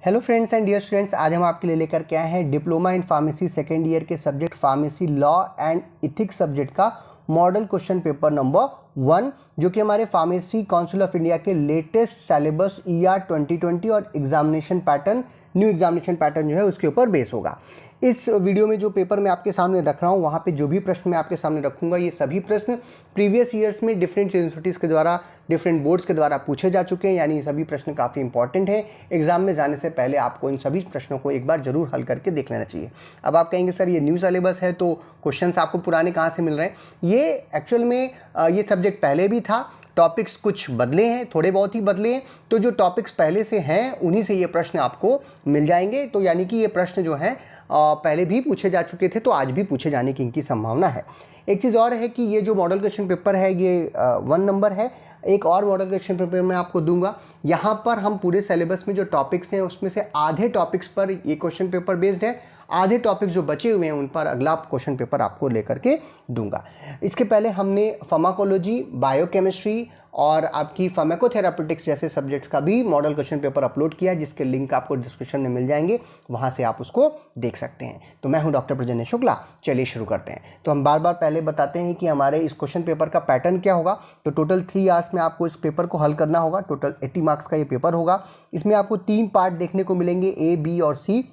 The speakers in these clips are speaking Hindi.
Hello friends and dear students, आज हम आपके लिए लेकर के आए हैं diploma in pharmacy second year के subject pharmacy law and ethics subject का मॉडल क्वेश्चन पेपर नंबर 1, जो कि हमारे फार्मेसी काउंसिल ऑफ इंडिया के लेटेस्ट सिलेबस ER 2020 और examination pattern new examination pattern जो है उसके ऊपर बेस होगा। इस वीडियो में जो पेपर मैं आपके सामने रख रहा हूँ, वहाँ पे जो भी प्रश्न मैं आपके सामने रखूँगा, ये सभी प्रश्न प्रीवियस ईयर्स में डिफरेंट यूनिवर्सिटीज़ के द्वारा, डिफरेंट बोर्ड्स के द्वारा पूछे जा चुके हैं। यानी ये सभी प्रश्न काफ़ी इंपॉर्टेंट हैं। एग्जाम में जाने से पहले आपको इन सभी प्रश्नों को एक बार जरूर हल करके देख लेना चाहिए। अब आप कहेंगे सर ये न्यू सिलेबस है तो क्वेश्चंस आपको पुराने कहाँ से मिल रहे हैं? ये एक्चुअल में ये सब्जेक्ट पहले भी था, टॉपिक्स कुछ बदले हैं, थोड़े बहुत ही बदले हैं। तो जो टॉपिक्स पहले से हैं उन्हीं से ये प्रश्न आपको मिल जाएंगे। तो यानी कि ये प्रश्न जो हैं पहले भी पूछे जा चुके थे, तो आज भी पूछे जाने की इनकी संभावना है। एक चीज़ और है कि ये जो मॉडल क्वेश्चन पेपर है ये 1 नंबर है। एक और मॉडल क्वेश्चन पेपर मैं आपको दूंगा। यहाँ पर हम पूरे सिलेबस में जो टॉपिक्स हैं उसमें से आधे टॉपिक्स पर ये क्वेश्चन पेपर बेस्ड है, आधे टॉपिक्स जो बचे हुए हैं उन पर अगला क्वेश्चन पेपर आपको लेकर के दूंगा। इसके पहले हमने फार्माकोलॉजी, बायोकेमिस्ट्री और आपकी फार्माकोथेरापेटिक्स जैसे सब्जेक्ट्स का भी मॉडल क्वेश्चन पेपर अपलोड किया है, जिसके लिंक आपको डिस्क्रिप्शन में मिल जाएंगे, वहाँ से आप उसको देख सकते हैं। तो मैं हूँ डॉक्टर प्रजन्य शुक्ला। चलिए शुरू करते हैं। तो हम बार बार पहले बताते हैं कि हमारे इस क्वेश्चन पेपर का पैटर्न क्या होगा। तो टोटल 3 आवर्स में आपको इस पेपर को हल करना होगा। टोटल 80 मार्क्स का ये पेपर होगा। इसमें आपको 3 पार्ट देखने को मिलेंगे, A, B और C।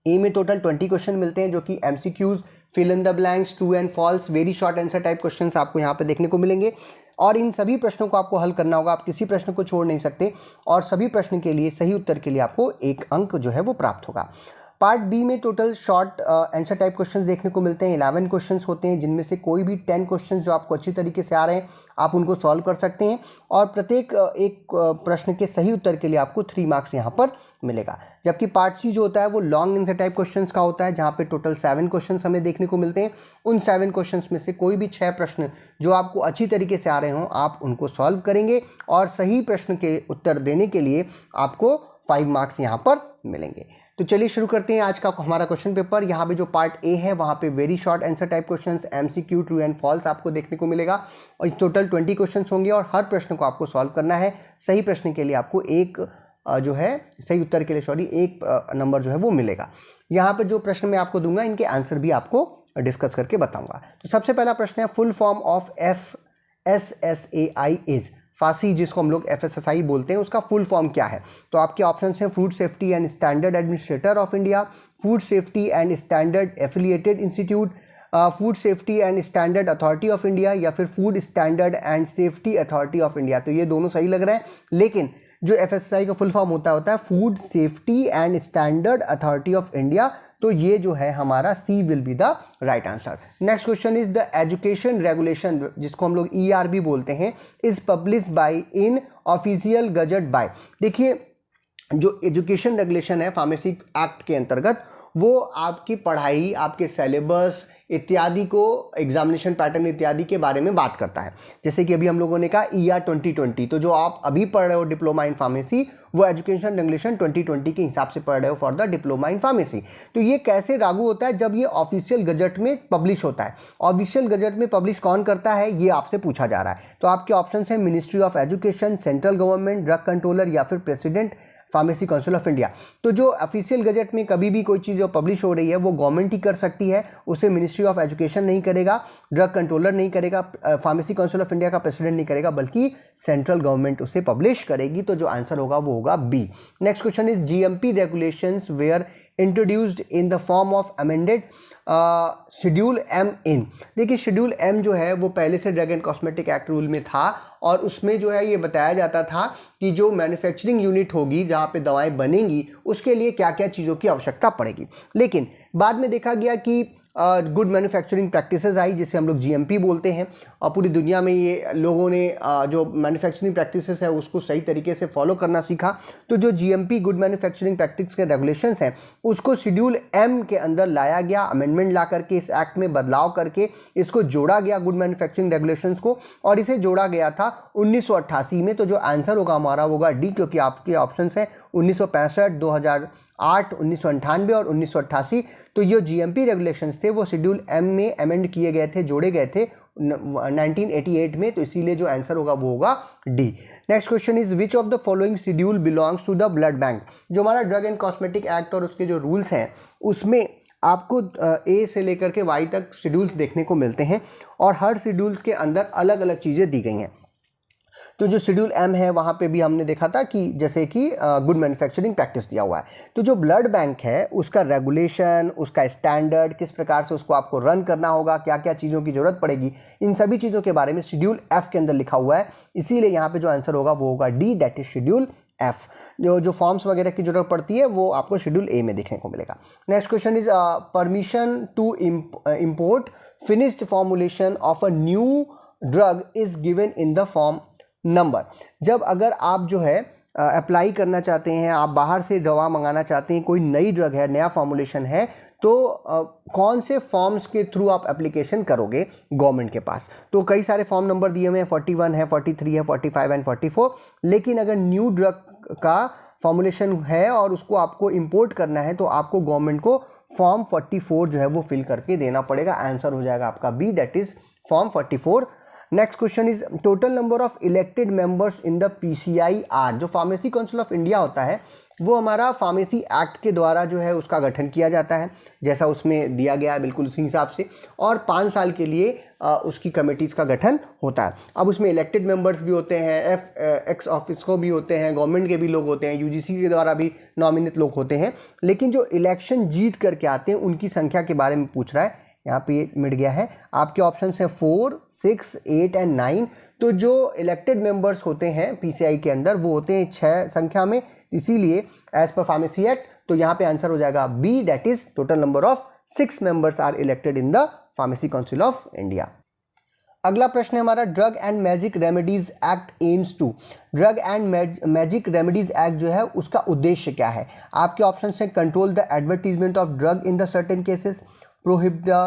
ए में टोटल 20 क्वेश्चन मिलते हैं, जो कि MCQs, fill in the blanks, true and false, very short answer type questions आपको यहाँ पे देखने को मिलेंगे। और इन सभी प्रश्नों को आपको हल करना होगा। आप किसी प्रश्न को छोड़ नहीं सकते और सभी प्रश्न के लिए सही उत्तर के लिए आपको 1 अंक जो है वो प्राप्त होगा। पार्ट बी में total short answer type questions देखने को मिलते हैं। 11 क्वेश्चंस होते हैं, जिनमें से कोई भी 10 क्वेश्चंस जो आपको अच्छी तरीके से आ रहे हैं आप उनको सॉल्व कर सकते हैं। और प्रत्येक एक प्रश्न के सही उत्तर के लिए आपको 3 मार्क्स यहाँ पर मिलेगा। जबकि पार्ट सी जो होता है वो लॉन्ग आंसर टाइप क्वेश्चंस का होता है, जहाँ पे टोटल 7 क्वेश्चंस हमें देखने को मिलते हैं। उन 7 क्वेश्चंस में से कोई भी 6 प्रश्न जो आपको अच्छी तरीके से आ रहे हों आप उनको सॉल्व करेंगे और सही प्रश्न के उत्तर देने के लिए आपको 5 मार्क्स यहाँ पर मिलेंगे। तो चलिए शुरू करते हैं आज का हमारा क्वेश्चन पेपर। यहाँ पे जो पार्ट ए है वहाँ पे very short answer type questions, MCQ, true and false आपको देखने को मिलेगा। और टोटल 20 क्वेश्चंस होंगे और हर प्रश्न को आपको सॉल्व करना है। सही प्रश्न के लिए आपको एक सही उत्तर के लिए एक नंबर जो है वो मिलेगा। यहाँ पे जो प्रश्न मैं आपको दूंगा इनके आंसर भी आपको डिस्कस करके बताऊंगा। तो सबसे पहला प्रश्न है, full form of FSSAI is, फांसी जिसको हम लोग FSSAI बोलते हैं, उसका फुल फॉर्म क्या है? तो आपके ऑप्शन हैं food safety and standard administrator of India, food safety and standard affiliated institute, food safety and standard authority of India, या फिर food standard and safety authority of India. तो ये दोनों सही लग रहे हैं, लेकिन जो FSSAI का फुल फॉर्म होता है food safety and standard authority of India. तो ये जो है हमारा C will be the right answer. Next question is the education regulation, जिसको हम लोग ER भी बोलते हैं, इज publish by in official gazette by. देखिए जो एजुकेशन रेगुलेशन है फार्मेसी एक्ट के अंतर्गत, वो आपकी पढ़ाई, आपके सिलेबस इत्यादि को, एग्जामिनेशन पैटर्न इत्यादि के बारे में बात करता है। जैसे कि अभी हम लोगों ने कहा ER 2020, तो जो आप अभी पढ़ रहे हो डिप्लोमा इन फार्मेसी, वो एजुकेशन रेगुलेशन 2020 के हिसाब से पढ़ रहे हो for the diploma in pharmacy. तो ये कैसे लागू होता है? जब ये ऑफिशियल गजट में पब्लिश होता है। ऑफिशियल गजट में पब्लिश कौन करता है ये आपसे पूछा जा रहा है। तो आपके ऑप्शन है ministry of education, central government, drug controller, या फिर president pharmacy council of India. तो जो ऑफिशियल गजट में कभी भी कोई चीज़ जो पब्लिश हो रही है वो गवर्नमेंट ही कर सकती है, उसे मिनिस्ट्री ऑफ एजुकेशन नहीं करेगा, ड्रग कंट्रोलर नहीं करेगा, फार्मेसी काउंसिल ऑफ इंडिया का प्रेसिडेंट नहीं करेगा, बल्कि सेंट्रल गवर्नमेंट उसे पब्लिश करेगी। तो जो आंसर होगा वो होगा B। Next question is GMP regulations were introduced in the form of amended schedule M in. देखिए शेड्यूल M जो है वो पहले से drug and cosmetic act rule में था, और उसमें जो है ये बताया जाता था कि जो मैन्युफैक्चरिंग यूनिट होगी जहाँ पे दवाएं बनेंगी उसके लिए क्या क्या चीज़ों की आवश्यकता पड़ेगी। लेकिन बाद में देखा गया कि गुड मैन्युफैक्चरिंग प्रैक्टिसेस आई, जिसे हम लोग GMP बोलते हैं, और पूरी दुनिया में ये लोगों ने जो मैन्युफैक्चरिंग प्रैक्टिसेस है उसको सही तरीके से फॉलो करना सीखा। तो जो GMP गुड मैन्युफैक्चरिंग प्रैक्टिस के रेगुलेशंस हैं उसको शेड्यूल M के अंदर लाया गया, अमेंडमेंट ला करके इस एक्ट में बदलाव करके इसको जोड़ा गया गुड मैन्युफैक्चरिंग रेगुलेशंस को, और इसे जोड़ा गया था 1988 में। तो जो आंसर होगा हमारा होगा D, क्योंकि आपके ऑप्शन हैं 1965, 2008, 1998 और 1988। तो ये GMP रेगुलेशंस थे वो शेड्यूल M में अमेंड किए गए थे, जोड़े गए थे 1988 में, तो इसीलिए जो आंसर होगा वो होगा D. Next question is which of the following schedule belongs to the blood bank. जो हमारा ड्रग एंड कॉस्मेटिक एक्ट और उसके जो रूल्स हैं उसमें आपको ए से लेकर के वाई तक शेड्यूल्स देखने को मिलते हैं और हर शेड्यूल्स के अंदर अलग अलग चीज़ें दी गई हैं। तो जो शेड्यूल एम है वहाँ पे भी हमने देखा था कि जैसे कि गुड मैन्युफैक्चरिंग प्रैक्टिस दिया हुआ है। तो जो ब्लड बैंक है उसका रेगुलेशन, उसका स्टैंडर्ड, किस प्रकार से उसको आपको रन करना होगा, क्या क्या चीज़ों की ज़रूरत पड़ेगी, इन सभी चीज़ों के बारे में शेड्यूल एफ के अंदर लिखा हुआ है। इसीलिए यहाँ पे जो आंसर होगा वो होगा D, that is schedule F. जो फॉर्म्स वगैरह की जरूरत पड़ती है वो आपको शेड्यूल ए में देखने को मिलेगा। Next question is permission to import finished formulation of a new drug is given in the form number. जब अगर आप जो है अप्लाई करना चाहते हैं, आप बाहर से दवा मंगाना चाहते हैं, कोई नई ड्रग है, नया फॉर्मुलेशन है, तो कौन से फॉर्म्स के थ्रू आप एप्लीकेशन करोगे गवर्नमेंट के पास। तो कई सारे फॉर्म नंबर दिए हुए हैं, 41 है, 43 है, 45 एंड 44। लेकिन अगर न्यू ड्रग का फॉर्मुलेशन है और उसको आपको इंपोर्ट करना है तो आपको गवर्नमेंट को फॉर्म 44 जो है वो फिल करके देना पड़ेगा। आंसर हो जाएगा आपका B, that is form 44। Next question is total number of elected members in the PCI जो फार्मेसी काउंसिल ऑफ इंडिया होता है वो हमारा फार्मेसी एक्ट के द्वारा जो है उसका गठन किया जाता है, जैसा उसमें दिया गया है बिल्कुल उसी हिसाब से, और 5 साल के लिए उसकी कमेटीज़ का गठन होता है। अब उसमें इलेक्टेड मेंबर्स भी होते हैं, एक्स ऑफिस को भी होते हैं, गवर्नमेंट के भी लोग होते हैं, UGC के द्वारा भी नॉमिनेट लोग होते हैं। लेकिन जो इलेक्शन जीत करके आते हैं उनकी संख्या के बारे में पूछ रहा है, यहाँ पे मिट गया है। आपके ऑप्शन हैं 4, 6, 8 एंड 9। तो जो इलेक्टेड मेंबर्स होते हैं PCI के अंदर वो होते हैं 6 संख्या में, इसीलिए एज पर फार्मेसी एक्ट तो यहाँ पे आंसर हो जाएगा B, that is total number of 6 members are elected in the pharmacy council of India. अगला प्रश्न है हमारा, drug and magic remedies act aims to. Drug and magic remedies act जो है उसका उद्देश्य क्या है। आपके ऑप्शन हैं control the advertisement of drug in the certain cases, prohibit the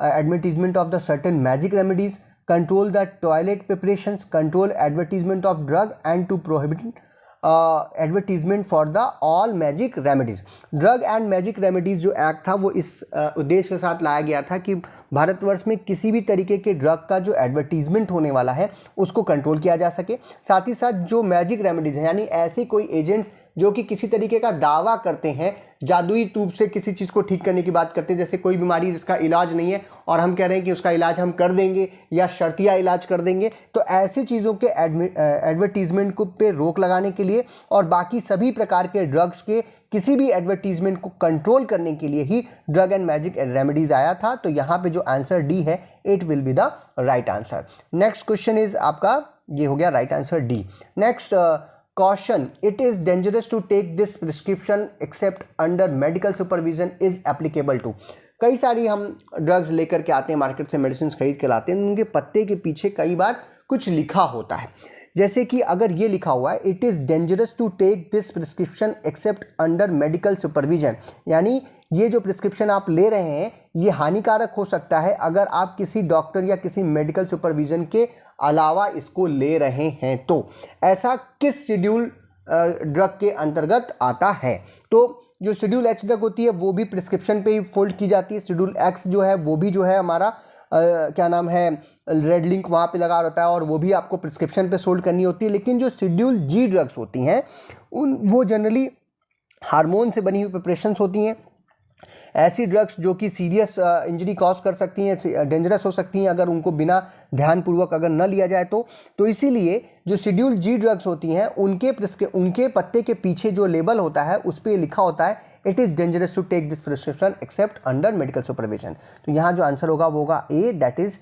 advertisement of the certain magic remedies, control the toilet preparations, control advertisement of drug and to prohibit advertisement for the all magic remedies. Drug and magic remedies जो एक्ट था वो इस उद्देश्य के साथ लाया गया था कि भारतवर्ष में किसी भी तरीके के ड्रग का जो एडवर्टीजमेंट होने वाला है उसको कंट्रोल किया जा सके। साथ ही साथ जो मैजिक रेमेडीज़ हैं यानी ऐसे कोई एजेंट्स जो कि किसी तरीके का दावा करते हैं, जादुई तूप से किसी चीज़ को ठीक करने की बात करते हैं, जैसे कोई बीमारी जिसका इलाज नहीं है और हम कह रहे हैं कि उसका इलाज हम कर देंगे या शर्तिया इलाज कर देंगे, तो ऐसी चीज़ों के एडवर्टीजमेंट को पे रोक लगाने के लिए और बाकी सभी प्रकार के ड्रग्स के किसी भी एडवर्टीजमेंट को कंट्रोल करने के लिए ही ड्रग एंड मैजिक रेमेडीज आया था। तो यहाँ पे जो आंसर डी है it will be the right answer. Next question is आपका ये हो गया right answer D. Next caution, it is dangerous to take this prescription except under medical supervision is applicable to। कई सारी हम ड्रग्स लेकर के आते हैं मार्केट से, मेडिसिन खरीद के लाते हैं, उनके पत्ते के पीछे कई बार कुछ लिखा होता है। जैसे कि अगर ये लिखा हुआ है it is dangerous to take this prescription except under medical supervision, यानी ये जो प्रिस्क्रिप्शन आप ले रहे हैं ये हानिकारक हो सकता है अगर आप किसी डॉक्टर या किसी मेडिकल सुपरविजन के अलावा इसको ले रहे हैं। तो ऐसा किस शेड्यूल ड्रग के अंतर्गत आता है। तो जो शेड्यूल एच ड्रग होती है वो भी प्रिस्क्रिप्शन पे ही फोल्ड की जाती है। शेड्यूल एक्स जो है वो भी जो है हमारा क्या नाम है रेड लिंक वहाँ पे लगा रहता है और वो भी आपको प्रिस्क्रिप्शन पे सोल्ड करनी होती है। लेकिन जो शेड्यूल जी ड्रग्स होती हैं वो जनरली हार्मोन से बनी हुई प्रिपरेशंस होती हैं। ऐसी ड्रग्स जो कि सीरियस इंजरी कॉज कर सकती हैं, डेंजरस हो सकती हैं अगर उनको बिना ध्यानपूर्वक अगर न लिया जाए तो इसीलिए जो शेड्यूल जी ड्रग्स होती हैं उनके पत्ते के पीछे जो लेबल होता है उस पर लिखा होता है it is dangerous to take this prescription except under medical supervision. तो यहाँ जो आंसर होगा वो होगा ए, दैट इज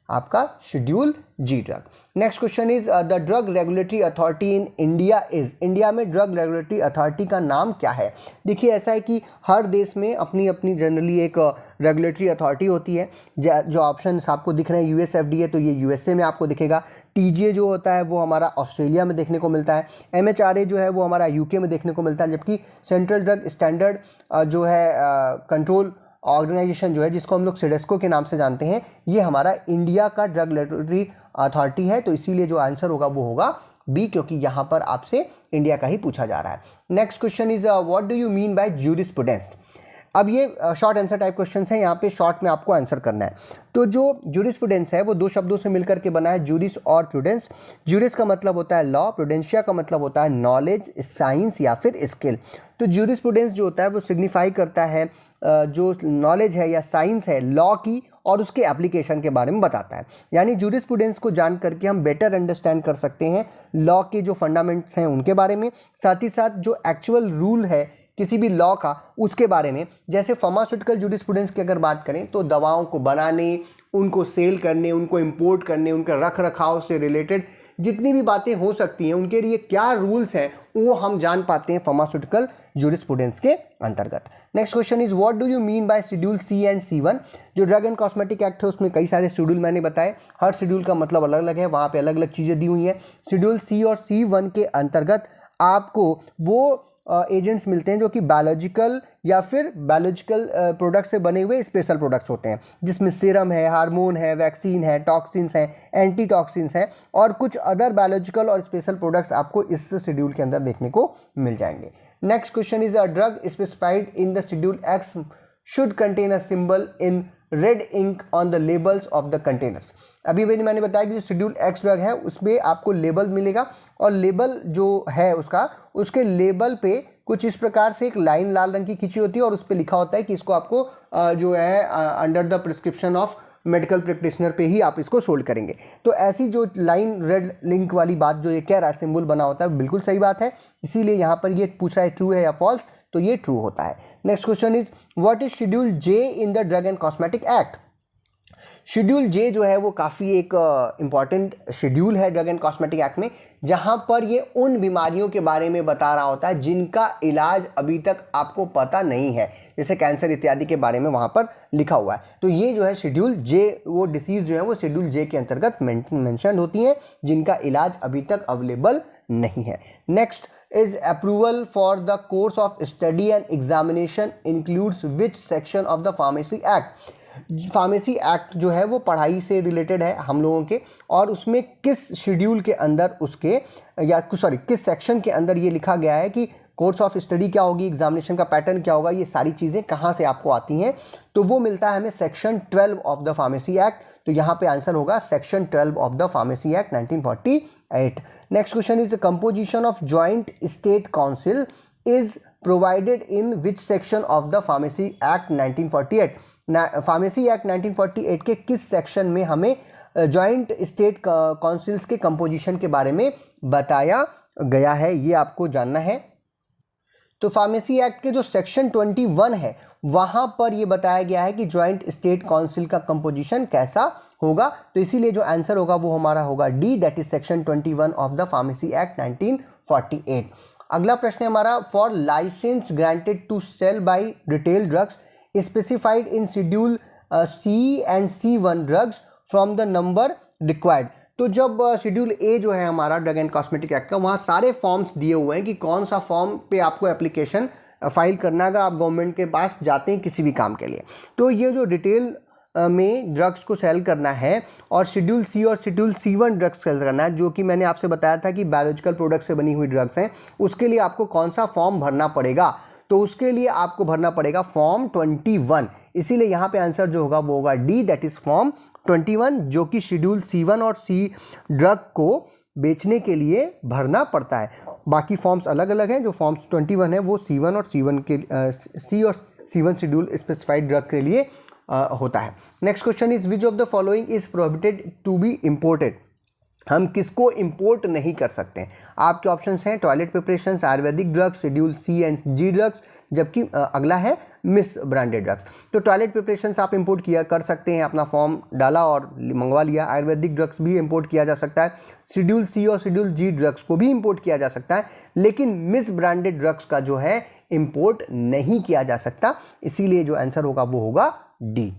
आपका schedule G drug. Next question is the drug regulatory authority in India is. India में ड्रग रेगुलेटरी अथॉरिटी का नाम क्या है। देखिए ऐसा है कि हर देश में अपनी अपनी जनरली एक रेगुलेटरी अथॉरिटी होती है। जो ऑप्शन आपको दिख रहे हैं USFDA, तो ये USA में आपको दिखेगा। TGA जो होता है वो हमारा ऑस्ट्रेलिया में देखने को मिलता है। MHRA जो है वो हमारा UK में देखने को मिलता है। जबकि सेंट्रल ड्रग स्टैंडर्ड जो है कंट्रोल ऑर्गेनाइजेशन जो है जिसको हम लोग सिडेस्को के नाम से जानते हैं, ये हमारा इंडिया का ड्रग रेगुलेटरी अथॉरिटी है। तो इसीलिए जो आंसर होगा वो होगा बी, क्योंकि यहाँ पर आपसे इंडिया का ही पूछा जा रहा है। Next question is what do you mean bye jurisprudence. अब ये शॉर्ट आंसर टाइप क्वेश्चन हैं, यहाँ पे शॉर्ट में आपको आंसर करना है। तो जो जूरिस्प्रूडेंस है वो दो शब्दों से मिलकर के बना है, जूरिस और प्रूडेंस। जूरिस का मतलब होता है लॉ, प्रूडेंशिया का मतलब होता है नॉलेज, साइंस या फिर स्किल। तो जूरिस्प्रूडेंस जो होता है वो सिग्निफाई करता है जो नॉलेज है या साइंस है लॉ की और उसके एप्लीकेशन के बारे में बताता है। यानी जूरिस्प्रूडेंस को जान करके हम बेटर अंडरस्टैंड कर सकते हैं लॉ के जो फंडामेंट्स हैं उनके बारे में, साथ ही साथ जो एक्चुअल रूल है किसी भी लॉ का उसके बारे में। जैसे फार्मास्यूटिकल जूरिस्प्रूडेंस की अगर बात करें तो दवाओं को बनाने, उनको सेल करने, उनको इंपोर्ट करने, उनका रख रखाव से रिलेटेड जितनी भी बातें हो सकती हैं उनके लिए क्या रूल्स हैं वो हम जान पाते हैं फार्मास्यूटिकल जूरिस्प्रूडेंस के अंतर्गत। Next question is what do you mean by schedule C and C1। जो ड्रग एंड कॉस्मेटिक एक्ट है उसमें कई सारे शेड्यूल मैंने बताए, हर शेड्यूल का मतलब अलग अलग है, वहाँ पे अलग अलग चीज़ें दी हुई हैं। शेड्यूल C और C1 के अंतर्गत आपको वो एजेंट्स मिलते हैं जो कि बायोलॉजिकल या फिर बायोलॉजिकल प्रोडक्ट से बने हुए स्पेशल प्रोडक्ट्स होते हैं, जिसमें सीरम है, हार्मोन है, वैक्सीन है, टॉक्सिन्स हैं, एंटी टॉक्सिन्स हैं और कुछ अदर बायोलॉजिकल और स्पेशल प्रोडक्ट्स आपको इस शेड्यूल के अंदर देखने को मिल जाएंगे। Next question is a drug specified in the schedule X should contain a symbol in red ink on the labels of the containers. अभी मैंने बताया कि जो शेड्यूल X ड्रग है उसमें आपको लेबल मिलेगा और लेबल जो है उसके लेबल पे कुछ इस प्रकार से एक लाइन लाल रंग की खींची होती है और उस पर लिखा होता है कि इसको आपको जो है under the prescription of medical practitioner पे ही आप इसको सोल्ड करेंगे। तो ऐसी जो लाइन रेड लिंक वाली बात जो ये कह रहा है सिंबल बना होता है बिल्कुल सही बात है, इसीलिए यहाँ पर ये पूछा है ट्रू है या फॉल्स, तो ये ट्रू होता है। Next question is what is schedule J in the drug and cosmetic act. Schedule J जो है वो काफ़ी एक इम्पॉर्टेंट शेड्यूल है ड्रग एंड कॉस्मेटिक एक्ट में, जहां पर ये उन बीमारियों के बारे में बता रहा होता है जिनका इलाज अभी तक आपको पता नहीं है, जैसे कैंसर इत्यादि के बारे में वहां पर लिखा हुआ है। तो ये जो है शेड्यूल J, वो डिसीज जो है वो शेड्यूल J के अंतर्गत मेंशन होती हैं जिनका इलाज अभी तक अवेलेबल नहीं है। Next is approval for the course of study and examination includes which section of the Pharmacy Act। Pharmacy act जो है वो पढ़ाई से रिलेटेड है हम लोगों के, और उसमें किस शेड्यूल के अंदर उसके या किस सेक्शन के अंदर ये लिखा गया है कि कोर्स ऑफ स्टडी क्या होगी, एग्जामिनेशन का पैटर्न क्या होगा, ये सारी चीज़ें कहाँ से आपको आती हैं। तो वो मिलता है हमें section 12 of the pharmacy act. तो यहाँ पे आंसर होगा section 12 of the pharmacy act 1948। Next question is composition of joint state council is provided in which section of the pharmacy act 1948। Pharmacy act 1948 के किस सेक्शन में हमें जॉइंट स्टेट काउंसिल्स के कंपोजिशन के बारे में बताया गया है, ये आपको जानना है। तो फार्मेसी एक्ट के जो सेक्शन 21 है वहां पर ये बताया गया है कि जॉइंट स्टेट काउंसिल का कंपोजिशन कैसा होगा, तो इसीलिए जो आंसर होगा वो हमारा होगा D, that is section 21 of the pharmacy act 1948। अगला प्रश्न है हमारा, for licence granted to sale by retail drugs specified in schedule C and C1 drugs from the number required. तो जब शेड्यूल A जो है हमारा ड्रग एंड कॉस्मेटिक एक्ट का, वहाँ सारे फॉर्म्स दिए हुए हैं कि कौन सा फॉर्म पे आपको एप्लीकेशन फाइल करना है अगर आप गवर्नमेंट के पास जाते हैं किसी भी काम के लिए। तो ये जो डिटेल में ड्रग्स को सेल करना है और शेड्यूल C और शेड्यूल C1 ड्रग्स सेल करना है, जो कि मैंने आपसे बताया था कि बायोलॉजिकल प्रोडक्ट से बनी हुई ड्रग्स हैं, उसके लिए आपको कौन सा फॉर्म भरना पड़ेगा, तो उसके लिए आपको भरना पड़ेगा फॉर्म 21। इसीलिए यहाँ पे आंसर जो होगा वो होगा डी, दैट इज फॉर्म 21, जो कि शेड्यूल C1 और C ड्रग को बेचने के लिए भरना पड़ता है। बाकी फॉर्म्स अलग अलग हैं, जो फॉर्म्स 21 है वो C1 और C1 के C और C1 शेड्यूल स्पेसिफाइड ड्रग के लिए होता है। Next question is which of the following is prohibited to be imported. हम किसको इंपोर्ट नहीं कर सकते हैं? आपके ऑप्शंस हैं toilet preparations, Ayurvedic drugs, schedule C and G drugs, जबकि अगला है मिस ब्रांडेड ड्रग्स। तो टॉयलेट प्रिपरेशंस आप इंपोर्ट कर सकते हैं, अपना फॉर्म डाला और मंगवा लिया। आयुर्वेदिक ड्रग्स भी इंपोर्ट किया जा सकता है, शेड्यूल C और शेड्यूल G ड्रग्स को भी इंपोर्ट किया जा सकता है, लेकिन मिस ब्रांडेड ड्रग्स का जो है इंपोर्ट नहीं किया जा सकता। इसीलिए जो आंसर होगा वो होगा डी।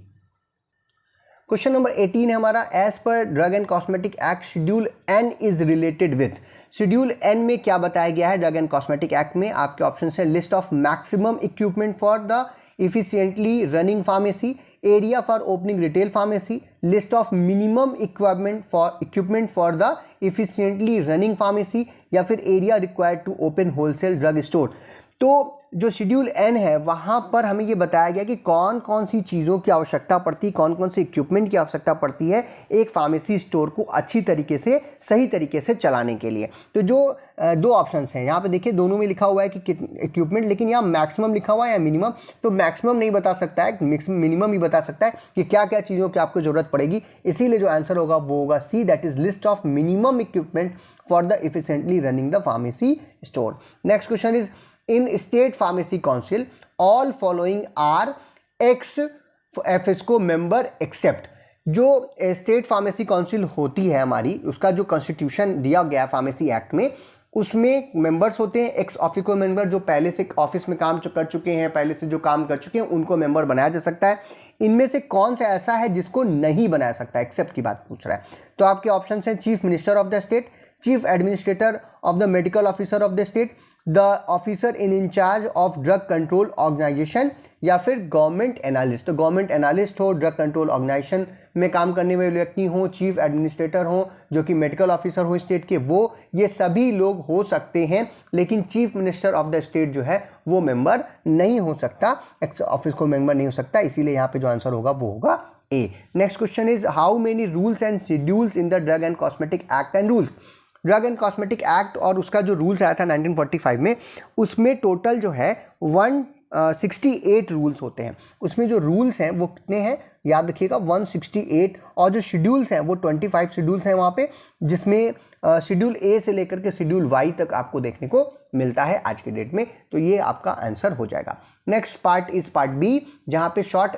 क्वेश्चन नंबर 18 है हमारा, as per drug and cosmetic act schedule N is related with. Schedule N में क्या बताया गया है ड्रग एंड कॉस्मेटिक एक्ट में? आपके ऑप्शन है list of maximum equipment for the efficiently running pharmacy, area for opening retail pharmacy, list of minimum equipment for the efficiently running pharmacy, या फिर area required to open wholesale drug store. तो जो शेड्यूल एन है वहाँ पर हमें ये बताया गया कि कौन कौन सी चीज़ों की आवश्यकता पड़ती है, कौन कौन सी इक्विपमेंट की आवश्यकता पड़ती है एक फार्मेसी स्टोर को अच्छी तरीके से सही तरीके से चलाने के लिए। तो जो दो ऑप्शंस हैं यहाँ पे देखिए, दोनों में लिखा हुआ है कि इक्विपमेंट, लेकिन यहाँ मैक्सिमम लिखा हुआ है या मिनिमम, तो मैक्सिमम नहीं बता सकता है, मिनिमम ही बता सकता है कि क्या क्या चीज़ों की आपको ज़रूरत पड़ेगी। इसीलिए जो आंसर होगा वो होगा C, that is list of minimum equipment for the efficiently running the pharmacy store. Next question is in state pharmacy council all following are ex FSCO member except। जो स्टेट फार्मेसी काउंसिल होती है हमारी, उसका जो कॉन्स्टिट्यूशन दिया गया फार्मेसी एक्ट में, उसमें मेंबर्स होते हैं एक्स ऑफिको मेंबर, जो पहले से ऑफिस में काम कर चुके हैं, पहले से जो काम कर चुके हैं उनको मेंबर बनाया जा सकता है। इनमें से कौन सा ऐसा है जिसको नहीं बनाया सकता, एक्सेप्ट की बात पूछ रहा है। तो आपके ऑप्शन हैं chief minister of the state, chief administrator of the medical officer of the state, the officer in in charge of drug control organisation, या फिर गवर्नमेंट एनालिस्ट। तो गवर्नमेंट एनालिस्ट हो, ड्रग कंट्रोल ऑर्गेनाइजेशन में काम करने वाले व्यक्ति हो, चीफ एडमिनिस्ट्रेटर हो जो कि मेडिकल ऑफिसर हो स्टेट के, वो ये सभी लोग हो सकते हैं, लेकिन chief minister of the state जो है वो मेंबर नहीं हो सकता, एक्स ऑफिस को मेंबर नहीं हो सकता। इसीलिए यहाँ पे जो आंसर होगा वो होगा A. Next question is how many rules and schedules in the drug and cosmetic act and rules. Drug and cosmetic act और उसका जो रूल्स आया था 1945 में, उसमें टोटल जो है 168 रूल्स होते हैं। उसमें जो रूल्स हैं वो कितने हैं याद रखिएगा, 168, और जो शेड्यूल्स हैं वो 25 शेड्यूल्स हैं वहाँ पे, जिसमें शेड्यूल ए से लेकर के शेड्यूल वाई तक आपको देखने को मिलता है आज के डेट में। तो ये आपका आंसर हो जाएगा। Next part is part B, जहाँ पे शॉर्ट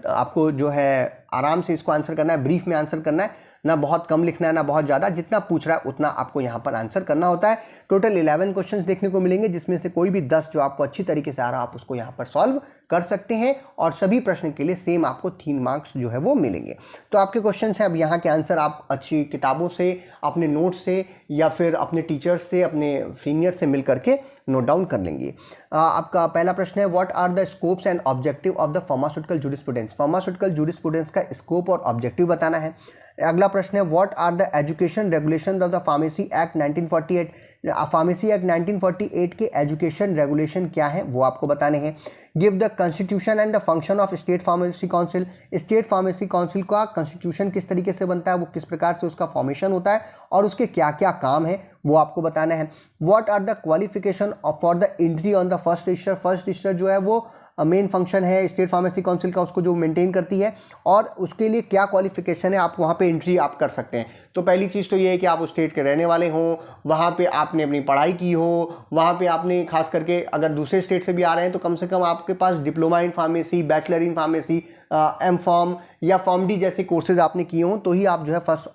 आपको जो है आराम से इसको आंसर करना है, ब्रीफ में आंसर करना है, ना बहुत कम लिखना है ना बहुत ज़्यादा, जितना पूछ रहा है उतना आपको यहाँ पर आंसर करना होता है। टोटल 11 क्वेश्चंस देखने को मिलेंगे, जिसमें से कोई भी 10 जो आपको अच्छी तरीके से आ रहा है आप उसको यहाँ पर सॉल्व कर सकते हैं, और सभी प्रश्न के लिए सेम आपको 3 मार्क्स जो है वो मिलेंगे। तो आपके क्वेश्चंस हैं, अब यहाँ के आंसर आप अच्छी किताबों से, अपने नोट्स से, या फिर अपने टीचर्स से, अपने सीनियर से मिल करके नोट डाउन कर लेंगे। आपका पहला प्रश्न है what are the scopes and objective of the pharmaceutical jurisprudence. Pharmaceutical jurisprudence का स्कोप और ऑब्जेक्टिव बताना है। अगला प्रश्न है what are the education regulation of the pharmacy act 1948। Pharmacy act 1948 के एजुकेशन रेगुलेशन क्या है वो आपको बताने हैं। Give the constitution and the function of state pharmacy council. State pharmacy council का कॉन्स्टिट्यूशन किस तरीके से बनता है, वो किस प्रकार से उसका फॉर्मेशन होता है और उसके क्या क्या काम है वो आपको बताना है। What are the qualification for the entry on the first register. First register जो है वो मेन फंक्शन है स्टेट फार्मेसी काउंसिल का, उसको जो मेंटेन करती है, और उसके लिए क्या क्वालिफिकेशन है, आप वहाँ पे एंट्री आप कर सकते हैं। तो पहली चीज़ तो ये है कि आप उस स्टेट के रहने वाले हों, वहाँ पे आपने अपनी पढ़ाई की हो, वहाँ पे आपने खास करके अगर दूसरे स्टेट से भी आ रहे हैं तो कम से कम आपके पास diploma in pharmacy, bachelor in pharmacy, M pharm या फॉर्म डी जैसे कोर्सेज आपने किए हों, तो ही आप जो है फर्स्ट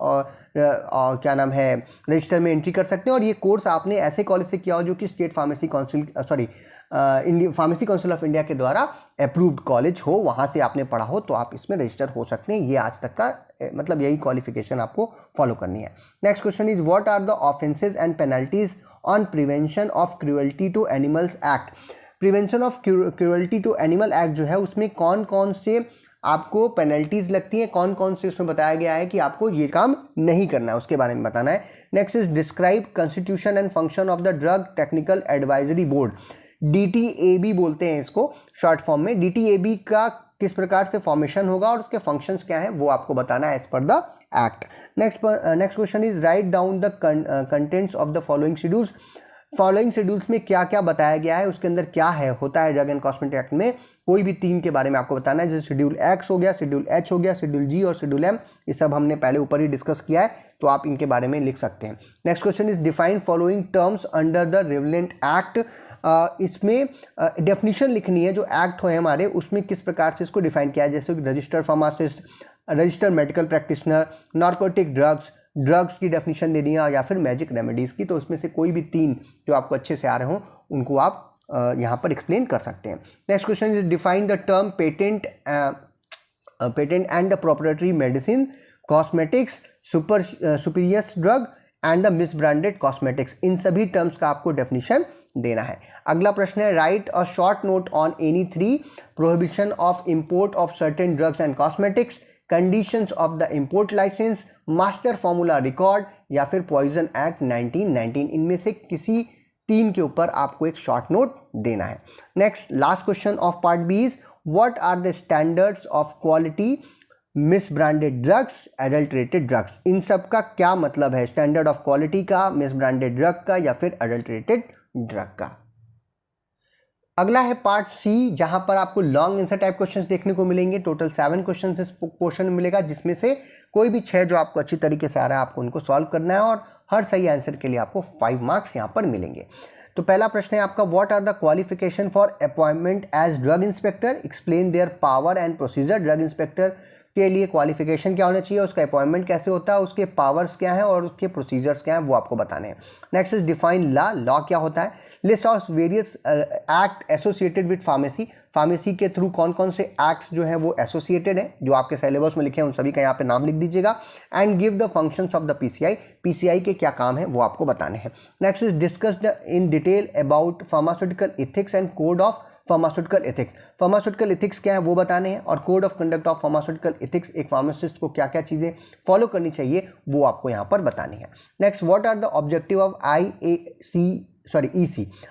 क्या नाम है रजिस्टर में एंट्री कर सकते हैं। और ये कोर्स आपने ऐसे कॉलेज से किया हो जो कि state pharmacy council pharmacy council of India के द्वारा अप्रूव्ड कॉलेज हो, वहाँ से आपने पढ़ा हो, तो आप इसमें रजिस्टर हो सकते हैं। ये आज तक का मतलब यही क्वालिफिकेशन आपको फॉलो करनी है। Next question is what are the offences and penalties on prevention of cruelty to animals act. Prevention of cruelty to animal act जो है उसमें कौन कौन से आपको पेनल्टीज लगती हैं, कौन कौन से उसमें बताया गया है कि आपको ये काम नहीं करना है, उसके बारे में बताना है। Next is describe constitution and function of the drug technical advisory board. DTAB बोलते हैं इसको शॉर्ट फॉर्म में। DTAB का किस प्रकार से फॉर्मेशन होगा और उसके फंक्शंस क्या हैं वो आपको बताना है as per the act. Next question is write down the contents of the following schedules. Following schedules में क्या क्या बताया गया है, उसके अंदर क्या है होता है ड्रग एंड कॉस्मेटिक एक्ट में, कोई भी 3 के बारे में आपको बताना है। जैसे शेड्यूल X हो गया, शेड्यूल H हो गया, शेड्यूल G और शेड्यूल M, ये सब हमने पहले ऊपर ही डिस्कस किया है, तो आप इनके बारे में लिख सकते हैं। Next question is define following terms under the relevant act. इसमें डेफिनेशन लिखनी है जो एक्ट है हमारे, उसमें किस प्रकार से इसको डिफाइन किया है, जैसे registered pharmacist, registered medical practitioner, narcotic drugs की डेफिनेशन देनी है, या फिर मैजिक रेमेडीज़ की। तो इसमें से कोई भी 3 जो आपको अच्छे से आ रहे हों उनको आप यहाँ पर एक्सप्लेन कर सकते हैं। Next question is define the term patent and the proprietary medicine, cosmetics, spurious drug and the misbranded cosmetics. इन सभी टर्म्स का आपको डेफिनेशन देना है। अगला प्रश्न है write a short note on any 3 prohibition of import of certain drugs and cosmetics, conditions of the import licence, master formula record, या फिर पॉइजन एक्ट 1919। इनमें से किसी 3 के ऊपर आपको एक शॉर्ट नोट देना है। Next last question of part B is what are the standards of quality misbranded drugs, adulterated drugs. इन सब का क्या मतलब है, स्टैंडर्ड ऑफ क्वालिटी का, मिसब्रांडेड ड्रग का या फिर एडल्ट्रेटेड ड्रग का। अगला है पार्ट सी, जहां पर आपको लॉन्ग आंसर टाइप क्वेश्चंस देखने को मिलेंगे। टोटल 7 क्वेश्चन इस पोर्शन में मिलेगा, जिसमें से कोई भी 6 जो आपको अच्छी तरीके से आ रहा है आपको उनको सॉल्व करना है और हर सही आंसर के लिए आपको 5 मार्क्स यहां पर मिलेंगे। तो पहला प्रश्न है आपका, what are the qualification for appointment as drug inspector, explain their power and procedure. Drug inspector के लिए क्वालिफिकेशन क्या होना चाहिए, उसका अपॉइंटमेंट कैसे होता है, उसके पावर्स क्या हैं और उसके प्रोसीजर्स क्या हैं, वो आपको बताने हैं। Next is define law, law क्या होता है। List of various act associated with pharmacy, pharmacy के थ्रू कौन कौन से एक्ट्स जो हैं वो एसोसिएटेड हैं, जो आपके सिलेबस में लिखे हैं उन सभी का यहाँ पे नाम लिख दीजिएगा। And give the functions of the PCI, PCI के क्या काम है वो आपको बताने हैं। Next is discuss in detail about pharmaceutical ethics and code of pharmaceutical ethics. Pharmaceutical ethics क्या है वो बताने हैं और code of conduct of pharmaceutical ethics, एक फार्मासिस्ट को क्या क्या चीज़ें फॉलो करनी चाहिए वो आपको यहाँ पर बतानी है। Next, what are the objective of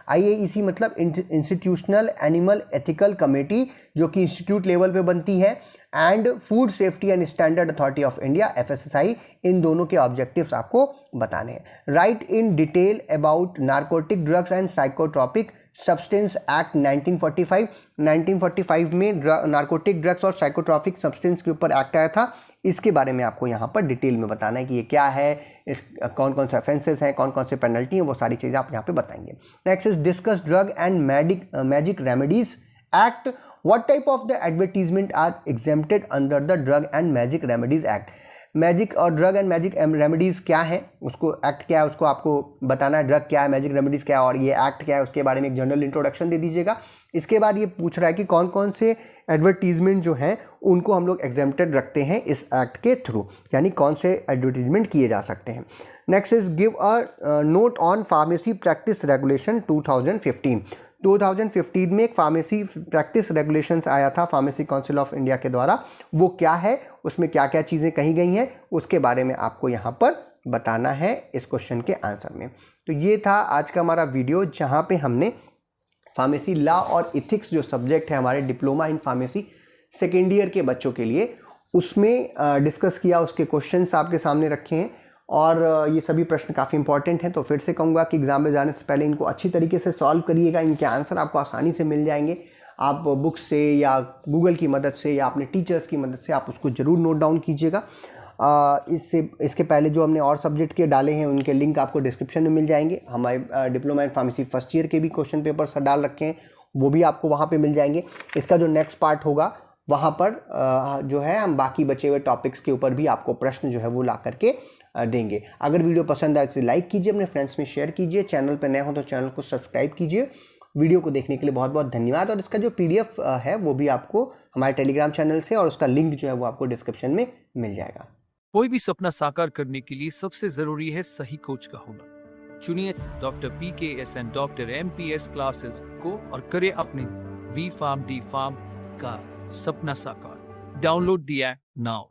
IAEC मतलब इंस्टीट्यूशनल एनिमल एथिकल कमेटी, जो कि इंस्टीट्यूट लेवल पे बनती है, and food safety and standard authority of India FSSAI, इन दोनों के ऑब्जेक्टिव्स आपको बताने हैं। Write in detail about narcotic drugs and psychotropic substance act 1945, 1945 में नार्कोटिक ड्रग्स और साइकोट्रॉपिक सब्सटेंस के ऊपर एक्ट आया था, इसके बारे में आपको यहाँ पर डिटेल में बताना है कि ये क्या है, इस कौन कौन से ऑफेंसेस हैं, कौन कौन से पेनल्टी हैं, वो सारी चीज़ें आप यहाँ पे बताएंगे। Next is discuss drug and magic remedies act, what type of the advertisement are exempted under the drug and magic remedies act. Magic और ड्रग एंड मैजिक रेमेडीज़ क्या है, उसको एक्ट क्या है उसको आपको बताना है, ड्रग क्या है, मैजिक रेमेडीज़ क्या है और ये एक्ट क्या है, उसके बारे में एक जनरल इंट्रोडक्शन दे दीजिएगा। इसके बाद ये पूछ रहा है कि कौन कौन से एडवर्टीजमेंट जो हैं उनको हम लोग एग्जेम्प्टेड रखते हैं इस एक्ट के थ्रू, यानी कौन से एडवर्टीजमेंट किए जा सकते हैं। Next is give a note on pharmacy practice regulation 2015। 2015 में एक फार्मेसी प्रैक्टिस रेगुलेशंस आया था फार्मेसी काउंसिल ऑफ इंडिया के द्वारा, वो क्या है, उसमें क्या क्या चीज़ें कही गई हैं, उसके बारे में आपको यहाँ पर बताना है इस क्वेश्चन के आंसर में। तो ये था आज का हमारा वीडियो, जहाँ पे हमने फार्मेसी लॉ और इथिक्स जो सब्जेक्ट है हमारे diploma in pharmacy second year के बच्चों के लिए, उसमें डिस्कस किया, उसके क्वेश्चंस आपके सामने रखे हैं और ये सभी प्रश्न काफ़ी इंपॉर्टेंट हैं। तो फिर से कहूँगा कि एग्ज़ाम में जाने से पहले इनको अच्छी तरीके से सॉल्व करिएगा, इनके आंसर आपको आसानी से मिल जाएंगे। आप बुक से या गूगल की मदद से या अपने टीचर्स की मदद से आप उसको ज़रूर नोट डाउन कीजिएगा। इसके पहले जो हमने और सब्जेक्ट के डाले हैं उनके लिंक आपको डिस्क्रिप्शन में मिल जाएंगे। हमारे diploma in pharmacy first year के भी क्वेश्चन पेपर्स डाल रखे हैं, वो भी आपको वहाँ पे मिल जाएंगे। इसका जो नेक्स्ट पार्ट होगा वहाँ पर जो है हम बाकी बचे हुए टॉपिक्स के ऊपर भी आपको प्रश्न जो है वो ला करके देंगे। अगर वीडियो पसंद आए तो लाइक कीजिए, अपने फ्रेंड्स में शेयर कीजिए, चैनल पर नए हो तो चैनल को सब्सक्राइब कीजिए। वीडियो को देखने के लिए बहुत बहुत धन्यवाद। और इसका जो PDF है वो भी आपको हमारे टेलीग्राम चैनल से, और उसका लिंक जो है वो आपको डिस्क्रिप्शन में मिल जाएगा। कोई भी सपना साकार करने के लिए सबसे जरूरी है सही कोच का होना। चुनिए doctor PKS and doctor MPS classes को और करें अपने B Farm D Farm का सपना साकार। Download the app now.